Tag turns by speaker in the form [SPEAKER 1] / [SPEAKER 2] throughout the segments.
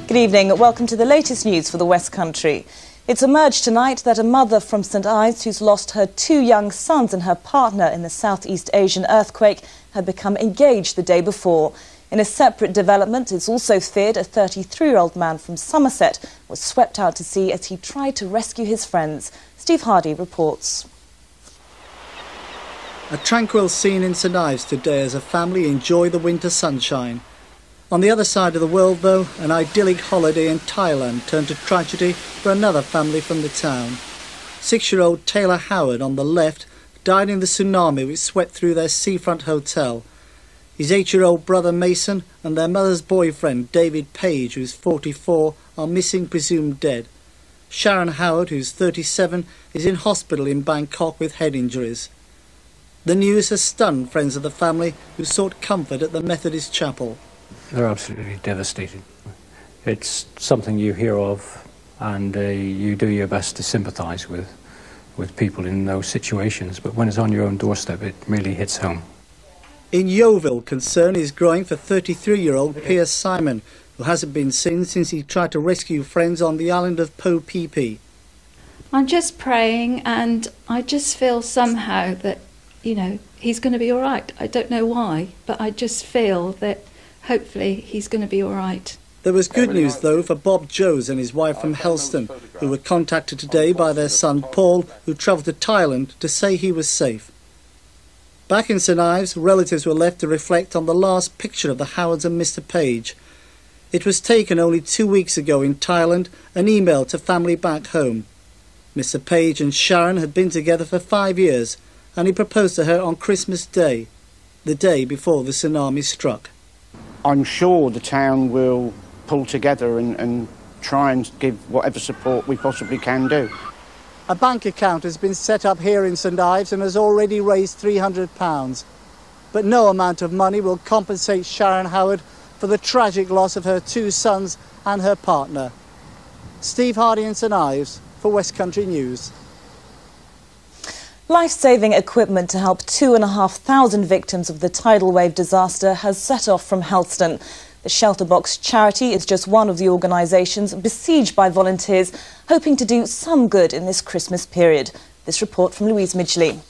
[SPEAKER 1] Good evening. Welcome to the latest news for the West Country. It's emerged tonight that a mother from St Ives who's lost her 2 young sons and her partner in the Southeast Asian earthquake had become engaged the day before. In a separate development, it's also feared a 33-year-old man from Somerset was swept out to sea as he tried to rescue his friends. Steve Hardy reports.
[SPEAKER 2] A tranquil scene in St Ives today as a family enjoy the winter sunshine. On the other side of the world, though, an idyllic holiday in Thailand turned to tragedy for another family from the town. 6-year-old Taylor Howard, on the left, died in the tsunami which swept through their seafront hotel. His 8-year-old brother Mason and their mother's boyfriend David Page, who's 44, are missing, presumed dead. Sharon Howard, who's 37, is in hospital in Bangkok with head injuries. The news has stunned friends of the family who sought comfort at the Methodist chapel.
[SPEAKER 3] They're absolutely devastated. It's something you hear of and you do your best to sympathise with people in those situations, but when it's on your own doorstep it really hits home.
[SPEAKER 2] In Yeovil, concern is growing for 33-year-old Piers Simon, who hasn't been seen since he tried to rescue friends on the island of Po Phi.
[SPEAKER 4] I'm just praying, and I just feel somehow that, you know, he's going to be all right. I don't know why, but I just feel that hopefully he's going to be all right.
[SPEAKER 2] There was good news, though, for Bob Joes and his wife from Helston, who were contacted today by their son Paul, who travelled to Thailand to say he was safe. Back in St Ives, relatives were left to reflect on the last picture of the Howards and Mr Page. It was taken only 2 weeks ago in Thailand, an email to family back home. Mr Page and Sharon had been together for 5 years, and he proposed to her on Christmas Day, the day before the tsunami struck.
[SPEAKER 5] I'm sure the town will pull together and try and give whatever support we possibly can do.
[SPEAKER 2] A bank account has been set up here in St Ives and has already raised £300. But no amount of money will compensate Sharon Howard for the tragic loss of her 2 sons and her partner. Steve Hardy in St Ives for West Country News.
[SPEAKER 1] Life-saving equipment to help 2,500 victims of the tidal wave disaster has set off from Helston. The Shelterbox charity is just one of the organisations besieged by volunteers hoping to do some good in this Christmas period. This report from Louise Midgley.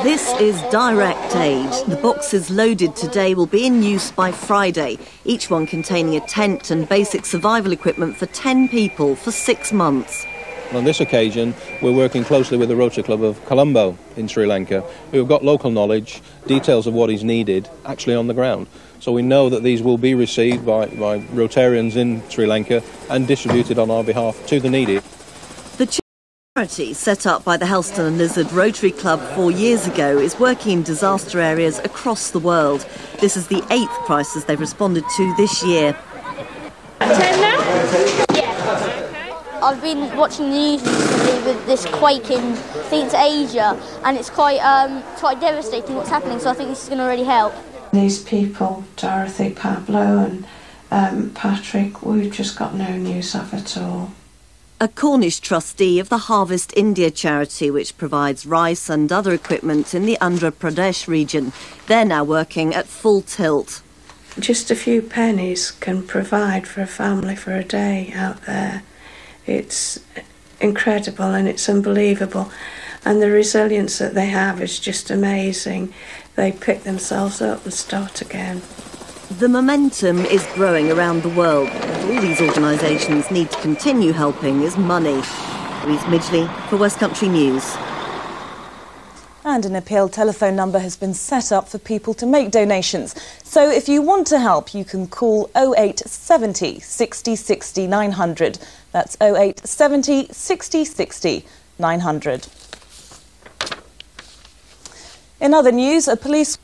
[SPEAKER 6] This is direct aid. The boxes loaded today will be in use by Friday, each one containing a tent and basic survival equipment for 10 people for 6 months.
[SPEAKER 7] On this occasion, we're working closely with the Rotary Club of Colombo in Sri Lanka, who have got local knowledge, details of what is needed, actually on the ground. So we know that these will be received by Rotarians in Sri Lanka and distributed on our behalf to the needy.
[SPEAKER 6] The charity, set up by the Helston and Lizard Rotary Club 4 years ago, is working in disaster areas across the world. This is the 8th crisis they've responded to this year.
[SPEAKER 8] 10 now? Yeah. I've been watching the news recently with this quake in, I think it's Asia, and it's quite devastating what's happening, so I think this is going to really help.
[SPEAKER 9] These people, Dorothy, Pablo and Patrick, we've just got no news of at all.
[SPEAKER 6] A Cornish trustee of the Harvest India charity, which provides rice and other equipment in the Andhra Pradesh region. They're now working at full tilt.
[SPEAKER 9] Just a few pennies can provide for a family for a day out there. It's incredible and it's unbelievable, and the resilience that they have is just amazing. They pick themselves up and start again.
[SPEAKER 6] The momentum is growing around the world. What all these organisations need to continue helping is money. Louise Midgley for West Country News.
[SPEAKER 1] And an appeal telephone number has been set up for people to make donations. So if you want to help, you can call 0870 60 60 900. That's 0870 60 60 900. In other news, a police